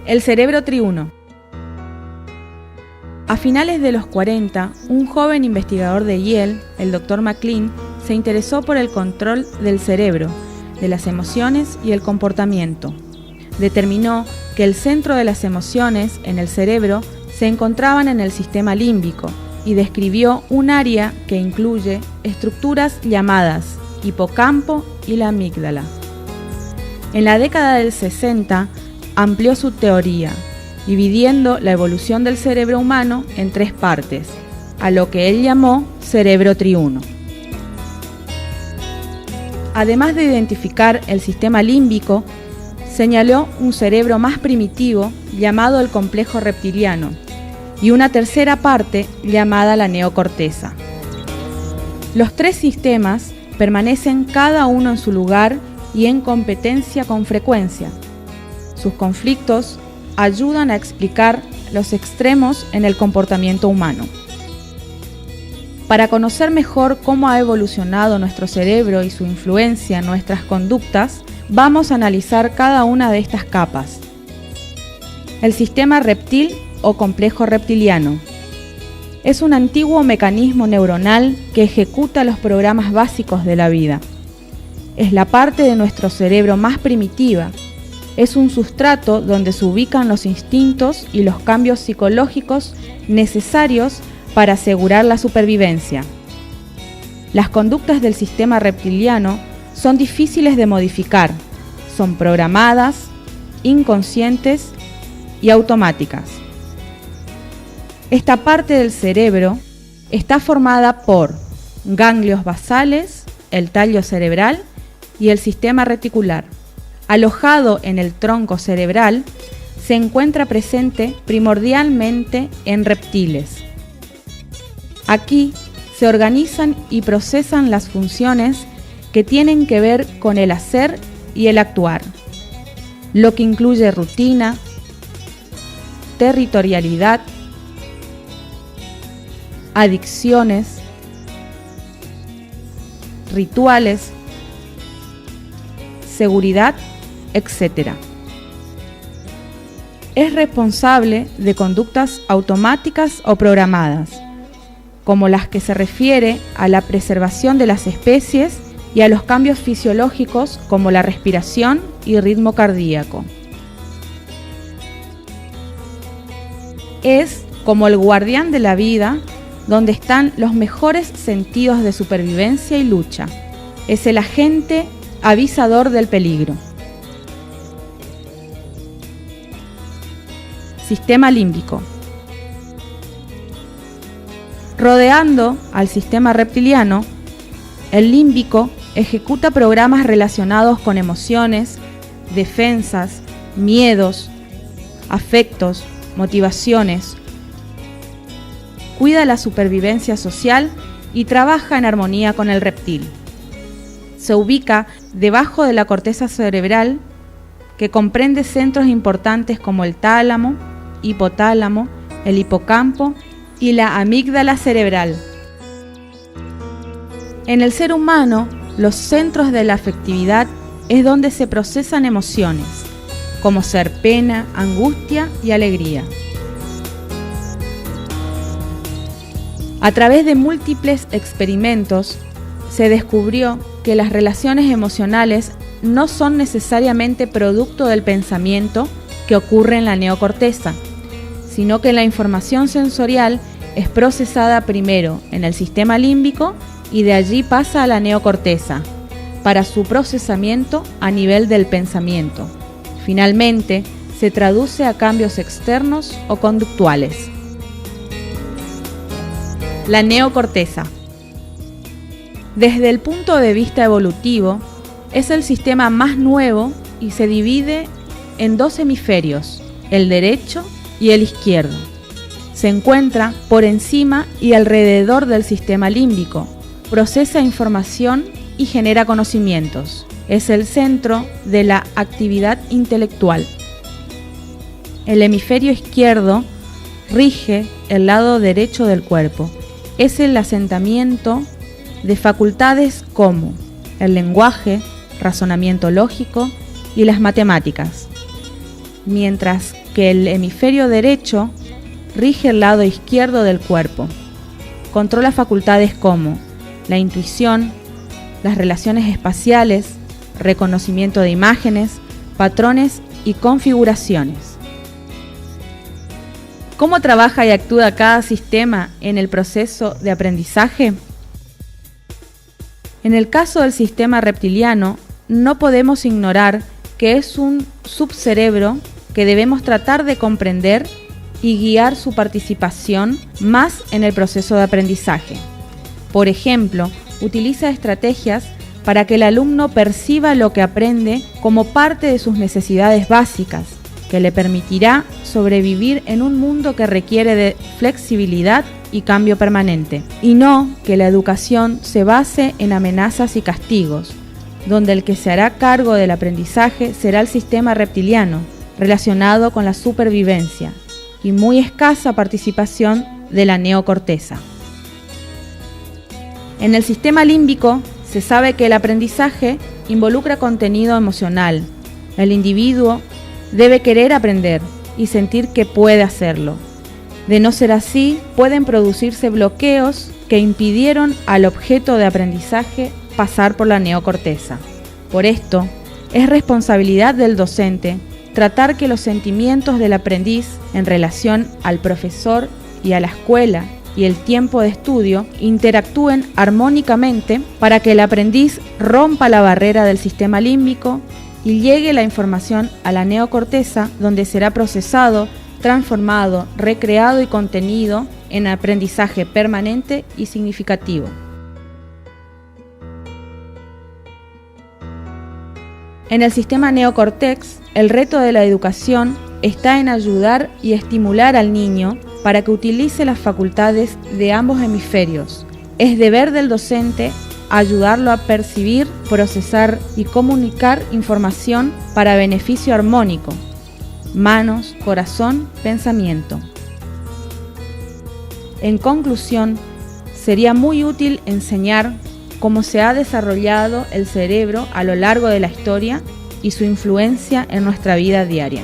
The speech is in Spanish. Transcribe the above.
El cerebro triuno. A finales de los 40, un joven investigador de Yale, el Dr. McLean, se interesó por el control del cerebro, de las emociones y el comportamiento. Determinó que el centro de las emociones en el cerebro se encontraban en el sistema límbico y describió un área que incluye estructuras llamadas hipocampo y la amígdala. En la década del 60 amplió su teoría, dividiendo la evolución del cerebro humano en 3 partes, a lo que él llamó cerebro triuno. Además de identificar el sistema límbico, señaló un cerebro más primitivo llamado el complejo reptiliano y una tercera parte llamada la neocorteza. Los 3 sistemas permanecen cada uno en su lugar y en competencia con frecuencia. Sus conflictos ayudan a explicar los extremos en el comportamiento humano. Para conocer mejor cómo ha evolucionado nuestro cerebro y su influencia en nuestras conductas, vamos a analizar cada una de estas capas. El sistema reptil o complejo reptiliano es un antiguo mecanismo neuronal que ejecuta los programas básicos de la vida. Es la parte de nuestro cerebro más primitiva. Es un sustrato donde se ubican los instintos y los cambios psicológicos necesarios para asegurar la supervivencia. Las conductas del sistema reptiliano son difíciles de modificar, son programadas, inconscientes y automáticas. Esta parte del cerebro está formada por ganglios basales, el tallo cerebral y el sistema reticular. Alojado en el tronco cerebral, se encuentra presente primordialmente en reptiles. Aquí se organizan y procesan las funciones que tienen que ver con el hacer y el actuar, lo que incluye rutina, territorialidad, adicciones, rituales, seguridad, etc. Es responsable de conductas automáticas o programadas, como las que se refiere a la preservación de las especies y a los cambios fisiológicos como la respiración y ritmo cardíaco. Es como el guardián de la vida, donde están los mejores sentidos de supervivencia y lucha. Es el agente avisador del peligro. Sistema límbico. Rodeando al sistema reptiliano, el límbico ejecuta programas relacionados con emociones, defensas, miedos, afectos, motivaciones. Cuida la supervivencia social y trabaja en armonía con el reptil. Se ubica debajo de la corteza cerebral, que comprende centros importantes como el tálamo, hipotálamo, el hipocampo y la amígdala cerebral. En el ser humano, los centros de la afectividad es donde se procesan emociones, como ser pena, angustia y alegría. A través de múltiples experimentos, se descubrió que las relaciones emocionales no son necesariamente producto del pensamiento que ocurre en la neocorteza, sino que la información sensorial es procesada primero en el sistema límbico y de allí pasa a la neocorteza, para su procesamiento a nivel del pensamiento. Finalmente, se traduce a cambios externos o conductuales. La neocorteza. Desde el punto de vista evolutivo, es el sistema más nuevo y se divide en 2 hemisferios, el derecho y el izquierdo. Se encuentra por encima y alrededor del sistema límbico, procesa información y genera conocimientos. Es el centro de la actividad intelectual. El hemisferio izquierdo rige el lado derecho del cuerpo. Es el asentamiento de facultades como el lenguaje, razonamiento lógico y las matemáticas, mientras que el hemisferio derecho rige el lado izquierdo del cuerpo. Controla facultades como la intuición, las relaciones espaciales, reconocimiento de imágenes, patrones y configuraciones. ¿Cómo trabaja y actúa cada sistema en el proceso de aprendizaje? En el caso del sistema reptiliano, no podemos ignorar que es un subcerebro que debemos tratar de comprender y guiar su participación más en el proceso de aprendizaje. Por ejemplo, utiliza estrategias para que el alumno perciba lo que aprende como parte de sus necesidades básicas, que le permitirá sobrevivir en un mundo que requiere de flexibilidad y cambio permanente, y no que la educación se base en amenazas y castigos, donde el que se hará cargo del aprendizaje será el sistema reptiliano, relacionado con la supervivencia, y muy escasa participación de la neocorteza. En el sistema límbico se sabe que el aprendizaje involucra contenido emocional. El individuo debe querer aprender y sentir que puede hacerlo. De no ser así, pueden producirse bloqueos que impidieron al objeto de aprendizaje pasar por la neocorteza. Por esto, es responsabilidad del docente tratar que los sentimientos del aprendiz en relación al profesor y a la escuela y el tiempo de estudio interactúen armónicamente para que el aprendiz rompa la barrera del sistema límbico y llegue la información a la neocorteza, donde será procesado, transformado, recreado y contenido en aprendizaje permanente y significativo. En el sistema neocortex, el reto de la educación está en ayudar y estimular al niño para que utilice las facultades de ambos hemisferios. Es deber del docente ayudarlo a percibir, procesar y comunicar información para beneficio armónico, manos, corazón, pensamiento. En conclusión, sería muy útil enseñar cómo se ha desarrollado el cerebro a lo largo de la historia y su influencia en nuestra vida diaria.